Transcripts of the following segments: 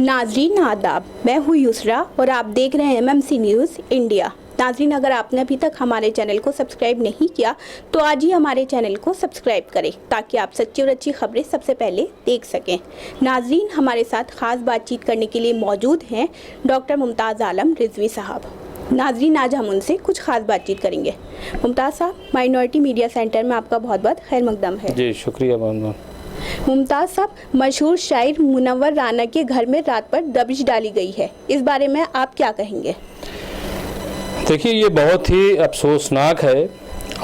नाजरीन आदाब, मैं हूँ युसरा और आप देख रहे हैं MMC न्यूज़ इंडिया। नाजरीन, अगर आपने अभी तक हमारे चैनल को सब्सक्राइब नहीं किया तो आज ही हमारे चैनल को सब्सक्राइब करें ताकि आप सच्ची और अच्छी खबरें सबसे पहले देख सकें। नाजरीन, हमारे साथ ख़ास बातचीत करने के लिए मौजूद हैं डॉक्टर मुमताज़ आलम रिजवी साहब। नाजरीन, आज हम उनसे कुछ खास बातचीत करेंगे। मुमताज़ साहब, माइनॉरिटी मीडिया सेंटर में आपका बहुत बहुत खैर मकदम है। जी शुक्रिया। बहुत मुमताज़ साहब, मशहूर शायर मुनव्वर राना के घर में रात पर दबिश डाली गई है, इस बारे में आप क्या कहेंगे? देखिए, ये बहुत ही अफसोसनाक है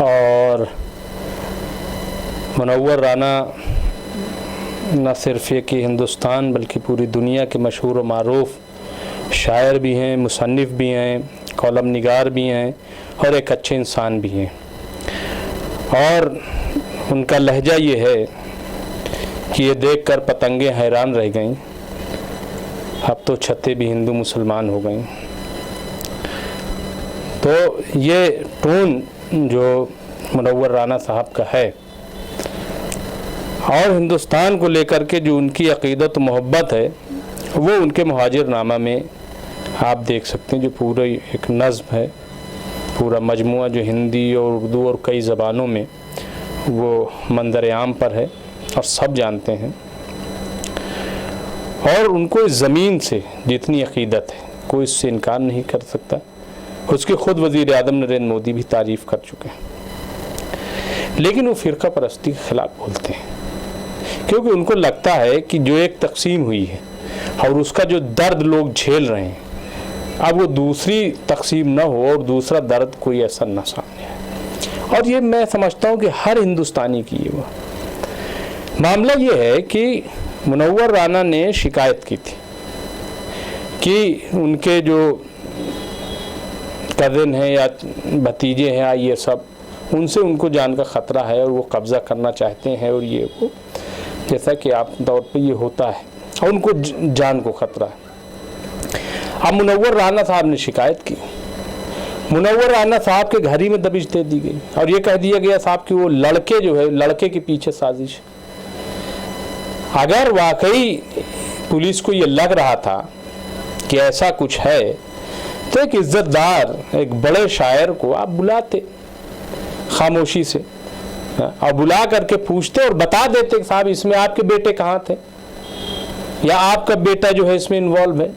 और मुनव्वर राना न सिर्फ ये कि हिंदुस्तान बल्कि पूरी दुनिया के मशहूर और मारूफ शायर भी हैं, मुसन्निफ़ भी हैं, कॉलम निगार भी हैं और एक अच्छे इंसान भी हैं। और उनका लहजा ये है कि ये देखकर पतंगे हैरान रह गईं, अब तो छतें भी हिंदू मुसलमान हो गईं। तो ये टोन जो मुनव्वर राना साहब का है और हिंदुस्तान को लेकर के जो उनकी अक़ीदत मोहब्बत है, वो उनके मुहाजिरनामा में आप देख सकते हैं। जो पूरा एक नज़्म है, पूरा मजमुआ जो हिंदी और उर्दू और कई ज़बानों में वो मंदर आम पर है और सब जानते हैं। और उनको इस ज़मीन से जितनी अक़ीदत है कोई इससे इनकार नहीं कर सकता। उसके ख़ुद वज़ीर आज़म नरेंद्र मोदी भी तारीफ़ कर चुके हैं। लेकिन वो फ़िरका परस्ती के ख़िलाफ़ बोलते हैं क्योंकि उनको लगता है कि जो एक तकसीम हुई है और उसका जो दर्द लोग झेल रहे हैं, अब वो दूसरी तकसीम ना हो और दूसरा दर्द कोई ऐसा ना सामने आए। और ये मैं समझता हूँ कि हर हिंदुस्तानी की ये वो मामला ये है कि मुनव्वर राना ने शिकायत की थी कि उनके जो कज़न हैं या भतीजे हैं या ये सब, उनसे उनको जान का ख़तरा है और वो कब्ज़ा करना चाहते हैं और ये वो जैसा कि आप तौर पे ये होता है और उनको जान को ख़तरा है। अब मुनव्वर राना साहब ने शिकायत की, मुनव्वर राना साहब के घर ही में दबिश दे दी गई और ये कह दिया गया साहब कि वो लड़के जो है, लड़के के पीछे साजिश। अगर वाकई पुलिस को ये लग रहा था कि ऐसा कुछ है तो एक इज्जतदार, एक बड़े शायर को आप बुलाते खामोशी से और बुला करके पूछते और बता देते कि साहब इसमें आपके बेटे कहाँ थे या आपका बेटा जो है इसमें इन्वॉल्व है।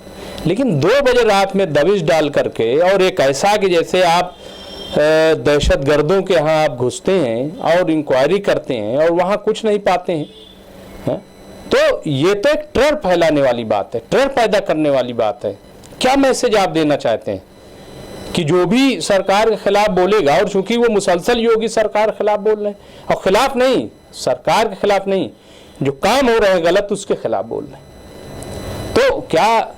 लेकिन 2 बजे रात में दबिश डाल करके और एक ऐसा कि जैसे आप दहशत गर्दों के यहाँ आप घुसते हैं और इंक्वायरी करते हैं और वहाँ कुछ नहीं पाते हैं, तो ये तो एक टेरर फैलाने वाली बात है, टेरर पैदा करने वाली बात है। क्या मैसेज आप देना चाहते हैं कि जो भी सरकार के खिलाफ बोलेगा, और चूंकि वो मुसलसल योगी सरकार के खिलाफ बोल रहे हैं और खिलाफ नहीं, सरकार के खिलाफ नहीं, जो काम हो रहे हैं गलत उसके खिलाफ बोल रहे हैं, तो क्या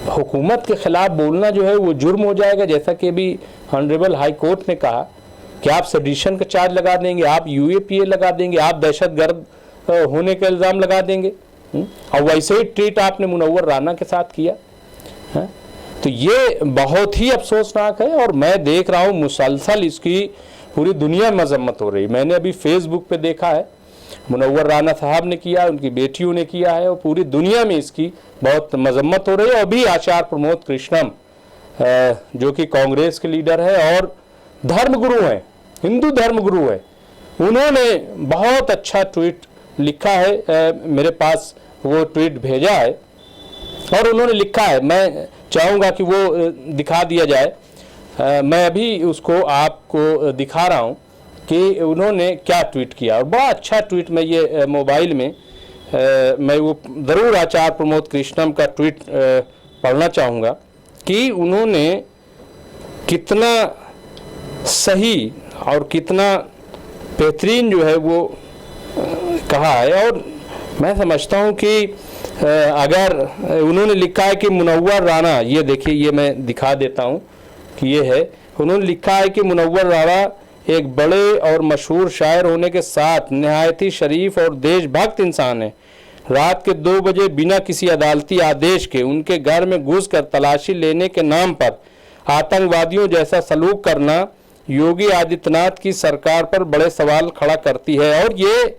हुकूमत के खिलाफ बोलना जो है वो जुर्म हो जाएगा? जैसा कि अभी ऑनरेबल हाई कोर्ट ने कहा कि आप सेडिशन का चार्ज लगा देंगे, आप UAPA लगा देंगे, आप दहशतगर्द होने का इल्ज़ाम लगा देंगे। और वैसे ही ट्रीट आपने मुनव्वर राना के साथ किया है। तो ये बहुत ही अफसोसनाक है और मैं देख रहा हूँ मुसलसल इसकी पूरी दुनिया में मजम्मत हो रही। मैंने अभी फेसबुक पे देखा है, मुनव्वर राना साहब ने किया, उनकी बेटियों ने किया है और पूरी दुनिया में इसकी बहुत मजम्मत हो रही है। और भी आचार्य प्रमोद कृष्णम जो कि कांग्रेस के लीडर है और धर्मगुरु हैं, हिंदू धर्मगुरु है, उन्होंने बहुत अच्छा ट्वीट लिखा है, मेरे पास वो ट्वीट भेजा है और उन्होंने लिखा है, मैं चाहूँगा कि वो दिखा दिया जाए। मैं अभी उसको आपको दिखा रहा हूँ कि उन्होंने क्या ट्वीट किया और बड़ा अच्छा ट्वीट। मैं ये मोबाइल में मैं वो ज़रूर आचार्य प्रमोद कृष्णम का ट्वीट पढ़ना चाहूँगा कि उन्होंने कितना सही और कितना बेहतरीन जो है वो कहा है। और मैं समझता हूँ कि अगर उन्होंने लिखा है कि मुनव्वर राना, ये देखिए, ये मैं दिखा देता हूँ कि ये है, उन्होंने लिखा है कि मुनव्वर राना एक बड़े और मशहूर शायर होने के साथ नहायत ही शरीफ और देशभक्त इंसान है। रात के 2 बजे बिना किसी अदालती आदेश के उनके घर में घुसकर तलाशी लेने के नाम पर आतंकवादियों जैसा सलूक करना योगी आदित्यनाथ की सरकार पर बड़े सवाल खड़ा करती है। और ये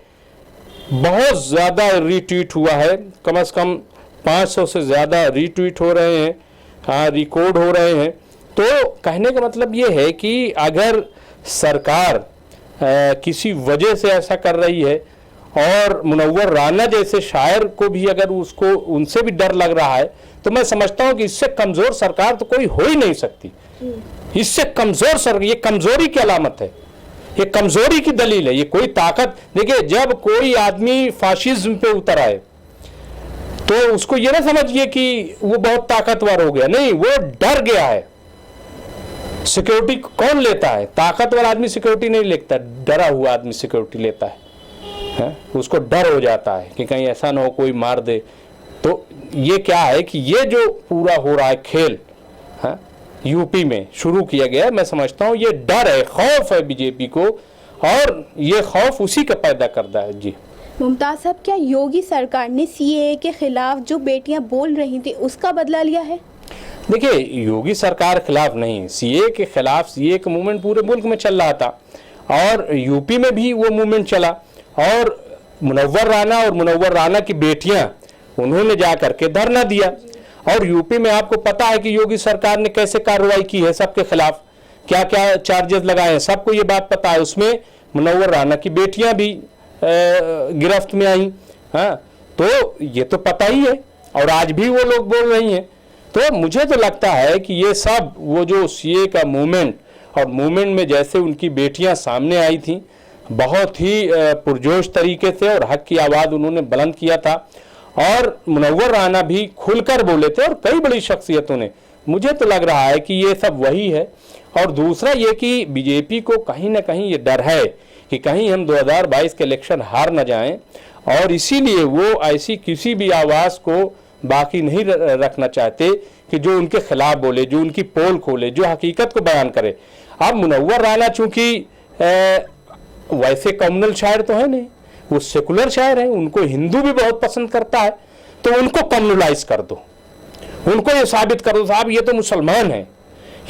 बहुत ज़्यादा रीट्वीट हुआ है, कम से कम 500 से ज़्यादा रीट्वीट हो रहे हैं, हाँ रिकॉर्ड हो रहे हैं। तो कहने का मतलब ये है कि अगर सरकार किसी वजह से ऐसा कर रही है और मुनव्वर राना जैसे शायर को भी अगर उसको उनसे भी डर लग रहा है, तो मैं समझता हूँ कि इससे कमज़ोर सरकार तो कोई हो ही नहीं सकती। इससे कमज़ोर सरकार, ये कमज़ोरी की अलामत है, ये कमज़ोरी की दलील है, ये कोई ताकत। देखिए, जब कोई आदमी फाशिज्म पे उतर आए तो उसको ये ना समझिए कि वो बहुत ताकतवर हो गया, नहीं, वो डर गया है। सिक्योरिटी कौन लेता है? ताकतवर आदमी सिक्योरिटी नहीं लेता, डरा हुआ आदमी सिक्योरिटी लेता है? उसको डर हो जाता है कि कहीं ऐसा ना हो कोई मार दे। तो ये क्या है कि ये जो पूरा हो रहा है खेल, हाँ, यूपी में शुरू किया गया है, मैं समझता हूँ ये डर है, खौफ है बीजेपी को, और ये खौफ उसी का पैदा करता है। जी मुमताज साहब, क्या योगी सरकार ने सीएए के खिलाफ जो बेटियां बोल रही थी उसका बदला लिया है? देखिए, योगी सरकार के खिलाफ नहीं, सीए के खिलाफ, सीए का मूवमेंट पूरे मुल्क में चल रहा था और यूपी में भी वो मूवमेंट चला, और मुनव्वर राना और मुनव्वर राना की बेटियां उन्होंने जा करके धरना दिया। और यूपी में आपको पता है कि योगी सरकार ने कैसे कार्रवाई की है सबके खिलाफ, क्या क्या चार्जेस लगाए हैं, सबको ये बात पता है। उसमें मुनव्वर राना की बेटियां भी गिरफ्त में आई। हाँ, तो ये तो पता ही है, और आज भी वो लोग बोल रही हैं। तो मुझे तो लगता है कि ये सब वो जो सीए का मूवमेंट, और मूवमेंट में जैसे उनकी बेटियां सामने आई थी, बहुत ही पुरजोश तरीके से और हक की आवाज़ उन्होंने बुलंद किया था, और मुनव्वर राना भी खुलकर बोले थे, और कई बड़ी शख्सियतों ने। मुझे तो लग रहा है कि ये सब वही है। और दूसरा ये कि बीजेपी को कहीं ना कहीं ये डर है कि कहीं हम 2022 के इलेक्शन हार न जाएं, और इसीलिए वो ऐसी किसी भी आवाज़ को बाकी नहीं रखना चाहते कि जो उनके खिलाफ बोले, जो उनकी पोल खोले, जो हकीकत को बयान करे। अब मुनव्वर राना चूंकि वैसे कम्युनल शायर तो है नहीं, वो सेकुलर शायर है, उनको हिंदू भी बहुत पसंद करता है, तो उनको कम्युनलाइज कर दो, उनको ये साबित कर दो साहब ये तो मुसलमान है,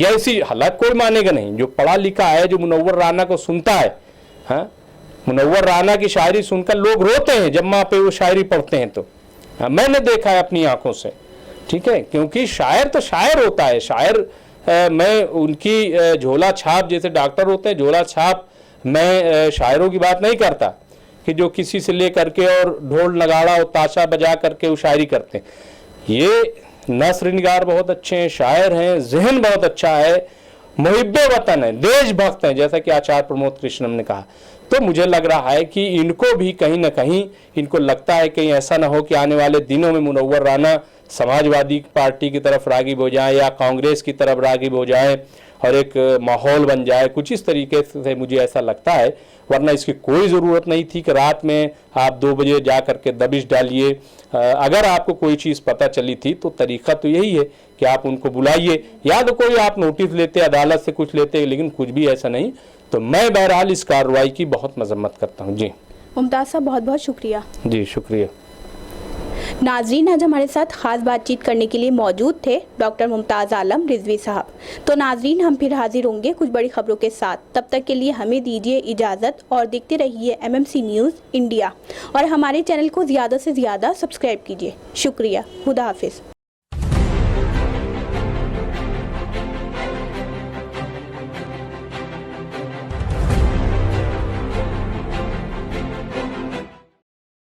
या ऐसी हालत कोई मानेगा नहीं। जो पढ़ा लिखा है, जो मुनव्वर राना को सुनता है, हाँ, मुनव्वर राना की शायरी सुनकर लोग रोते हैं जब वहाँ पे वो शायरी पढ़ते हैं। तो हाँ, मैंने देखा है अपनी आंखों से, ठीक है, क्योंकि शायर तो शायर होता है। शायर मैं उनकी झोला छाप, जैसे डॉक्टर होते हैं झोला छाप, मैं शायरों की बात नहीं करता कि जो किसी से ले करके और ढोल नगाड़ा और ताशा बजा करके वो शायरी करते हैं। ये नस्र निगार बहुत अच्छे हैं, शायर हैं, जहन बहुत अच्छा है, मुहिब्बे वतन है, देशभक्त हैं, जैसा कि आचार्य प्रमोद कृष्णम ने कहा। तो मुझे लग रहा है कि इनको भी कहीं ना कहीं इनको लगता है कहीं ऐसा ना हो कि आने वाले दिनों में मुनव्वर राना समाजवादी पार्टी की तरफ रागिब हो जाए या कांग्रेस की तरफ रागिब हो जाए और एक माहौल बन जाए, कुछ इस तरीके से मुझे ऐसा लगता है। वरना इसकी कोई ज़रूरत नहीं थी कि रात में आप 2 बजे जा करके दबिश डालिए। अगर आपको कोई चीज़ पता चली थी तो तरीक़ा तो यही है कि आप उनको बुलाइए, या तो कोई आप नोटिस लेते, अदालत से कुछ लेते, लेकिन कुछ भी ऐसा नहीं। तो मैं बहरहाल इस कार्रवाई की बहुत मजम्मत करता हूँ। जी मुमताज़ साहब, बहुत बहुत शुक्रिया। जी शुक्रिया। नाजरीन, आज हमारे साथ ख़ास बातचीत करने के लिए मौजूद थे डॉक्टर मुमताज़ आलम रिजवी साहब। तो नाजरीन, हम फिर हाजिर होंगे कुछ बड़ी खबरों के साथ। तब तक के लिए हमें दीजिए इजाज़त और देखते रहिए MMC न्यूज़ इंडिया, और हमारे चैनल को ज़्यादा से ज़्यादा सब्सक्राइब कीजिए। शुक्रिया। खुदा हाफिज़।